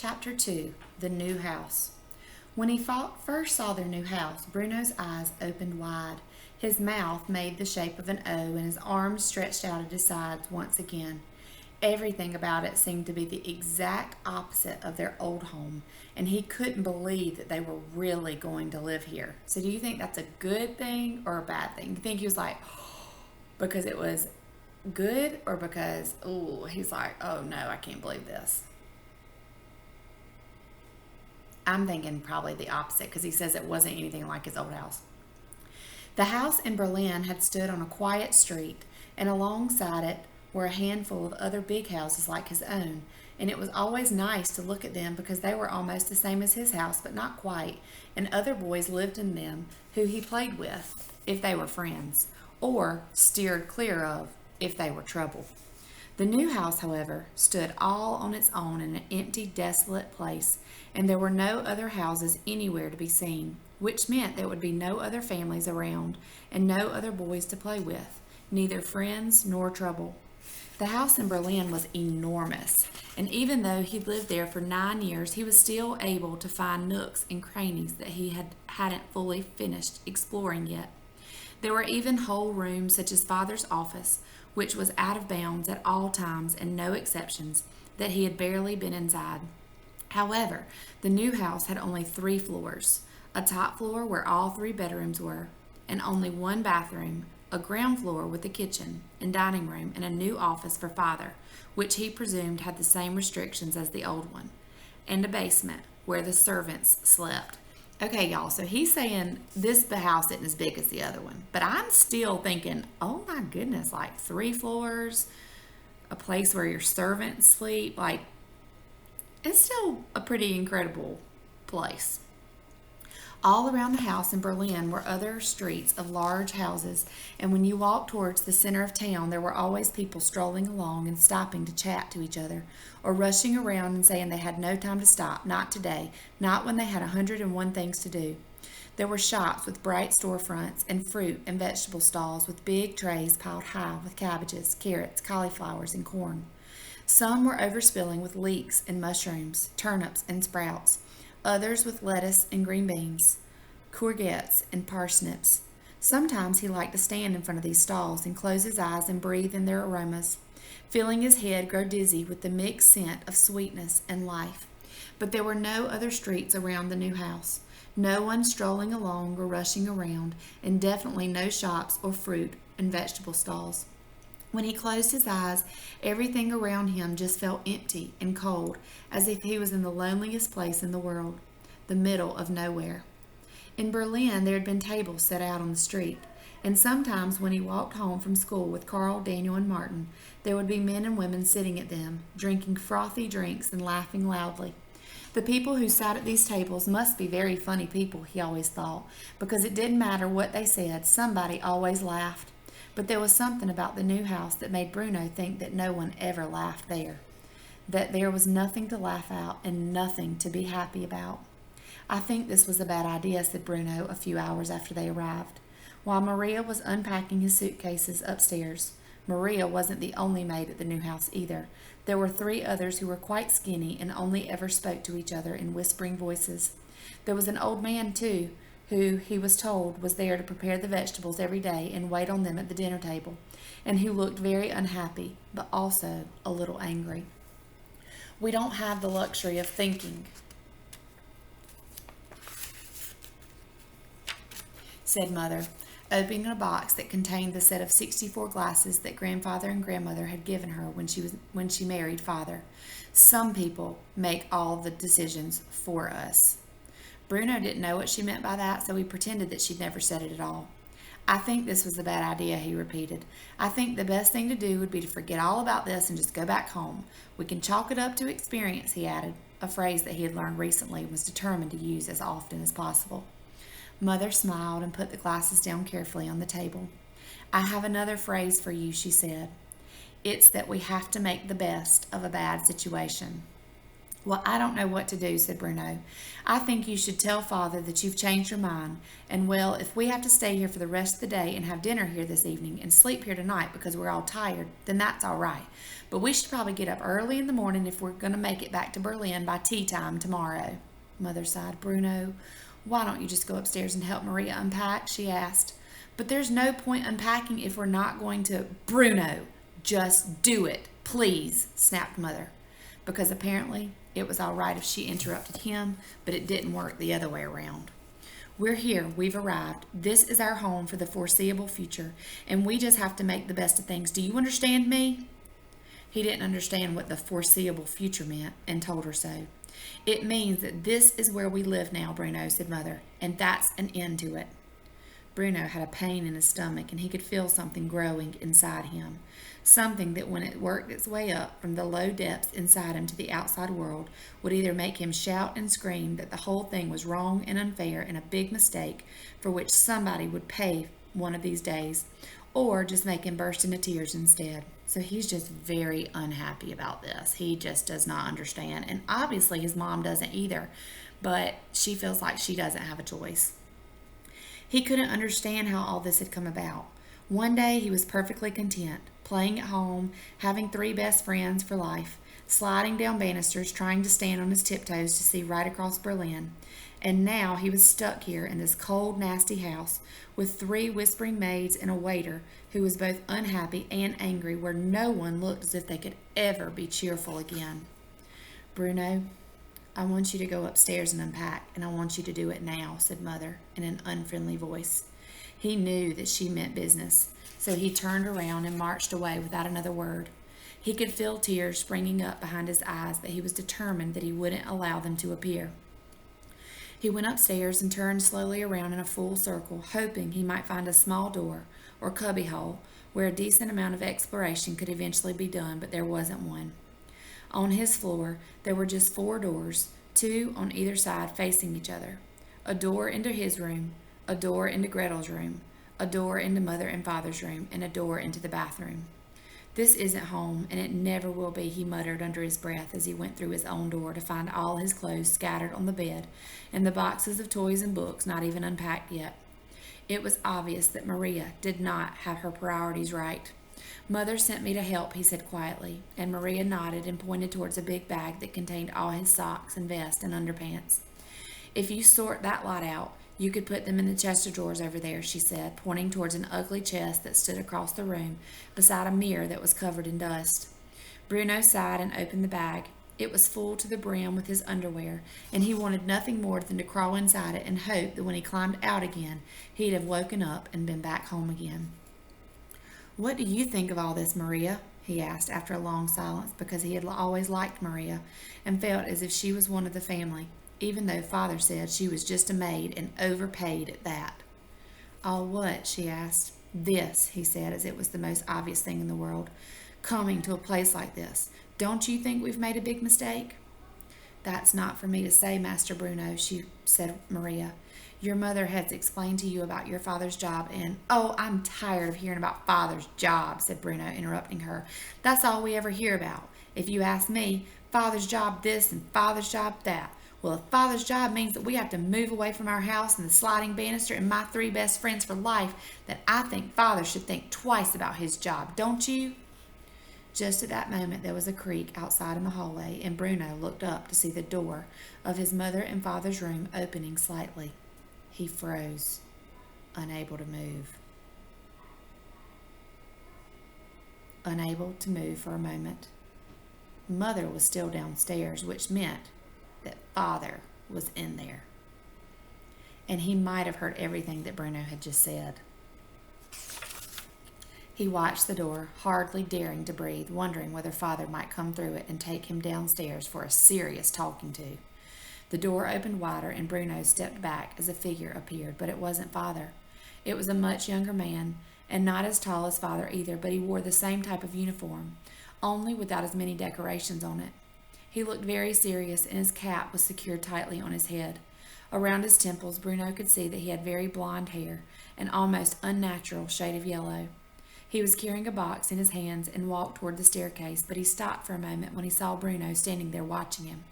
Chapter 2 The New House. When he first saw their new house, Bruno's eyes opened wide. His mouth made the shape of an O, and his arms stretched out at his sides once again. Everything about it seemed to be the exact opposite of their old home, and he couldn't believe that they were really going to live here. So do you think that's a good thing or a bad thing? You think he was like, because it was good, or because, he's like, oh no, I can't believe this? I'm thinking probably the opposite, because he says it wasn't anything like his old house. The house in Berlin had stood on a quiet street, and alongside it were a handful of other big houses like his own, and it was always nice to look at them because they were almost the same as his house, but not quite, and other boys lived in them who he played with if they were friends, or steered clear of if they were trouble. The new house, however, stood all on its own in an empty, desolate place, and there were no other houses anywhere to be seen, which meant there would be no other families around and no other boys to play with, neither friends nor trouble. The house in Berlin was enormous, and even though he'd lived there for 9 years, he was still able to find nooks and crannies that he hadn't fully finished exploring yet. There were even whole rooms such as Father's office, which was out of bounds at all times and no exceptions, that he had barely been inside. However, the new house had only 3 floors, a top floor where all 3 bedrooms were, and only 1 bathroom, a ground floor with a kitchen and dining room, and a new office for Father, which he presumed had the same restrictions as the old one, and a basement where the servants slept. Okay, y'all, so he's saying this house isn't as big as the other one, but I'm still thinking, oh my goodness, like 3 floors, a place where your servants sleep, like it's still a pretty incredible place. All around the house in Berlin were other streets of large houses, and when you walked towards the center of town, there were always people strolling along and stopping to chat to each other, or rushing around and saying they had no time to stop, not today, not when they had 101 things to do. There were shops with bright storefronts and fruit and vegetable stalls with big trays piled high with cabbages, carrots, cauliflowers, and corn. Some were overspilling with leeks and mushrooms, turnips and sprouts, others with lettuce and green beans, courgettes and parsnips. Sometimes he liked to stand in front of these stalls and close his eyes and breathe in their aromas, feeling his head grow dizzy with the mixed scent of sweetness and life. But there were no other streets around the new house, no one strolling along or rushing around, and definitely no shops or fruit and vegetable stalls. When he closed his eyes, everything around him just felt empty and cold, as if he was in the loneliest place in the world, the middle of nowhere. In Berlin, there had been tables set out on the street, and sometimes when he walked home from school with Carl, Daniel, and Martin, there would be men and women sitting at them, drinking frothy drinks and laughing loudly. The people who sat at these tables must be very funny people, he always thought, because it didn't matter what they said, somebody always laughed. But there was something about the new house that made Bruno think that no one ever laughed there, that there was nothing to laugh at and nothing to be happy about. I think this was a bad idea, said Bruno a few hours after they arrived. While Maria was unpacking his suitcases upstairs, Maria wasn't the only maid at the new house either. There were 3 others who were quite skinny and only ever spoke to each other in whispering voices. There was an old man, too, who he was told was there to prepare the vegetables every day and wait on them at the dinner table, and who looked very unhappy, but also a little angry. We don't have the luxury of thinking, said Mother, opening a box that contained the set of 64 glasses that Grandfather and Grandmother had given her when she married Father. Some people make all the decisions for us. Bruno didn't know what she meant by that, so he pretended that she'd never said it at all. I think this was a bad idea, he repeated. I think the best thing to do would be to forget all about this and just go back home. We can chalk it up to experience, he added, a phrase that he had learned recently and was determined to use as often as possible. Mother smiled and put the glasses down carefully on the table. I have another phrase for you, she said. It's that we have to make the best of a bad situation. Well, I don't know what to do, said Bruno. I think you should tell Father that you've changed your mind. And, well, if we have to stay here for the rest of the day and have dinner here this evening and sleep here tonight because we're all tired, then that's all right. But we should probably get up early in the morning if we're going to make it back to Berlin by tea time tomorrow. Mother sighed. Bruno, why don't you just go upstairs and help Maria unpack? She asked. But there's no point unpacking if we're not going to. Bruno, just do it, please, snapped Mother. Because apparently it was all right if she interrupted him, but it didn't work the other way around. We're here. We've arrived. This is our home for the foreseeable future, and we just have to make the best of things. Do you understand me? He didn't understand what the foreseeable future meant and told her so. It means that this is where we live now, Bruno, said Mother, and that's an end to it. Bruno had a pain in his stomach, and he could feel something growing inside him. Something that, when it worked its way up from the low depths inside him to the outside world, would either make him shout and scream that the whole thing was wrong and unfair and a big mistake for which somebody would pay one of these days, or just make him burst into tears instead. So he's just very unhappy about this. He just does not understand. And obviously his mom doesn't either, but she feels like she doesn't have a choice. He couldn't understand how all this had come about. One day he was perfectly content, playing at home, having 3 best friends for life, sliding down banisters, trying to stand on his tiptoes to see right across Berlin. And now he was stuck here in this cold, nasty house with 3 whispering maids and a waiter who was both unhappy and angry, where no one looked as if they could ever be cheerful again. Bruno, I want you to go upstairs and unpack, and I want you to do it now, said Mother in an unfriendly voice. He knew that she meant business, so he turned around and marched away without another word. He could feel tears springing up behind his eyes, but he was determined that he wouldn't allow them to appear. He went upstairs and turned slowly around in a full circle, hoping he might find a small door or cubbyhole where a decent amount of exploration could eventually be done, but there wasn't one. On his floor, there were just 4 doors, 2 on either side facing each other. A door into his room, a door into Gretel's room, a door into Mother and Father's room, and a door into the bathroom. This isn't home, and it never will be, he muttered under his breath as he went through his own door to find all his clothes scattered on the bed and the boxes of toys and books not even unpacked yet. It was obvious that Maria did not have her priorities right. Mother sent me to help, he said quietly, and Maria nodded and pointed towards a big bag that contained all his socks and vest and underpants. If you sort that lot out, you could put them in the chest of drawers over there, she said, pointing towards an ugly chest that stood across the room beside a mirror that was covered in dust. Bruno sighed and opened the bag. It was full to the brim with his underwear, and he wanted nothing more than to crawl inside it and hope that when he climbed out again, he'd have woken up and been back home again. What do you think of all this, Maria? He asked after a long silence, because he had always liked Maria and felt as if she was one of the family, even though Father said she was just a maid and overpaid at that. All what? She asked. This, he said, as it was the most obvious thing in the world. Coming to a place like this. Don't you think we've made a big mistake? That's not for me to say, Master Bruno, said Maria. Your mother has explained to you about your father's job and... Oh, I'm tired of hearing about Father's job, said Bruno, interrupting her. That's all we ever hear about. If you ask me, Father's job this and Father's job that. Well, if Father's job means that we have to move away from our house and the sliding banister and my 3 best friends for life, then I think Father should think twice about his job, don't you? Just at that moment there was a creak outside in the hallway, and Bruno looked up to see the door of his mother and father's room opening slightly. He froze, unable to move. Unable to move for a moment. Mother was still downstairs, which meant that Father was in there. And he might have heard everything that Bruno had just said. He watched the door, hardly daring to breathe, wondering whether Father might come through it and take him downstairs for a serious talking to. The door opened wider, and Bruno stepped back as a figure appeared, but it wasn't Father. It was a much younger man, and not as tall as Father either, but he wore the same type of uniform, only without as many decorations on it. He looked very serious, and his cap was secured tightly on his head. Around his temples, Bruno could see that he had very blonde hair, an almost unnatural shade of yellow. He was carrying a box in his hands and walked toward the staircase, but he stopped for a moment when he saw Bruno standing there watching him.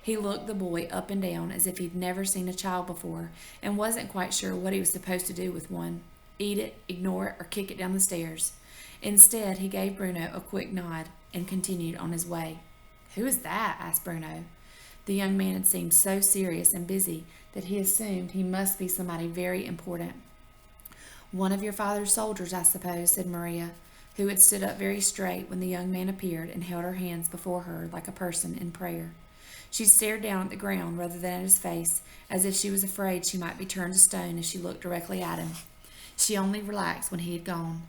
He looked the boy up and down as if he'd never seen a child before and wasn't quite sure what he was supposed to do with one: eat it, ignore it, or kick it down the stairs. Instead, he gave Bruno a quick nod and continued on his way. "Who is that?" asked Bruno. The young man had seemed so serious and busy that he assumed he must be somebody very important. "One of your father's soldiers, I suppose," said Maria, who had stood up very straight when the young man appeared and held her hands before her like a person in prayer. She stared down at the ground rather than at his face, as if she was afraid she might be turned to stone if she looked directly at him. She only relaxed when he had gone.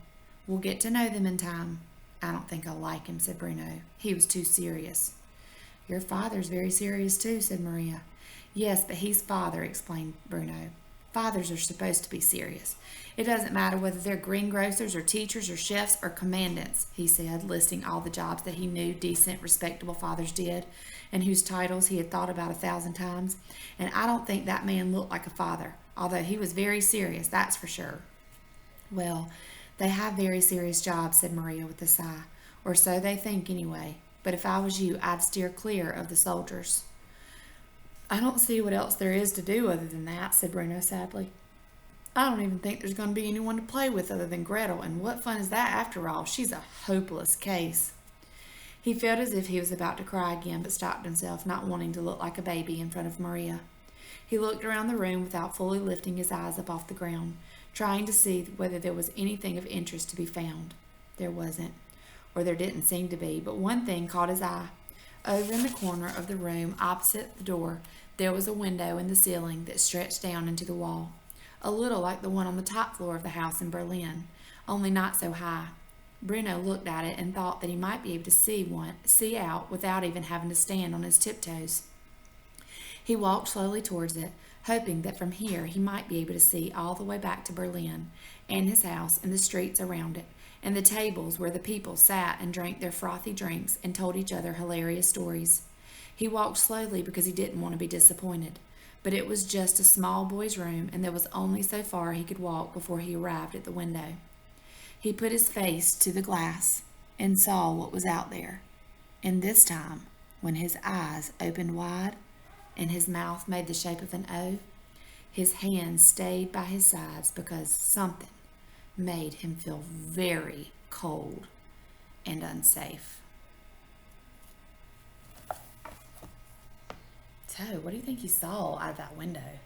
"We'll get to know them in time." "I don't think I'll like him," said Bruno. "He was too serious." "Your father's very serious too," said Maria. "Yes, but he's father," explained Bruno. "Fathers are supposed to be serious. It doesn't matter whether they're greengrocers or teachers or chefs or commandants," he said, listing all the jobs that he knew decent, respectable fathers did, and whose titles he had thought about 1,000 times. "And I don't think that man looked like a father, although he was very serious, that's for sure." "Well, they have very serious jobs," said Maria with a sigh. "Or so they think, anyway. But if I was you, I'd steer clear of the soldiers." "I don't see what else there is to do other than that," said Bruno sadly. "I don't even think there's going to be anyone to play with other than Gretel, and what fun is that after all? She's a hopeless case." He felt as if he was about to cry again, but stopped himself, not wanting to look like a baby in front of Maria. He looked around the room without fully lifting his eyes up off the ground, trying to see whether there was anything of interest to be found. There wasn't, or there didn't seem to be, but one thing caught his eye. Over in the corner of the room opposite the door, there was a window in the ceiling that stretched down into the wall, a little like the one on the top floor of the house in Berlin, only not so high. Bruno looked at it and thought that he might be able to see out without even having to stand on his tiptoes. He walked slowly towards it, hoping that from here he might be able to see all the way back to Berlin, and his house and the streets around it, and the tables where the people sat and drank their frothy drinks and told each other hilarious stories. He walked slowly because he didn't want to be disappointed, but it was just a small boy's room, and there was only so far he could walk before he arrived at the window. He put his face to the glass and saw what was out there, and this time, when his eyes opened wide and his mouth made the shape of an O, his hands stayed by his sides because something made him feel very cold and unsafe. So, what do you think he saw out of that window?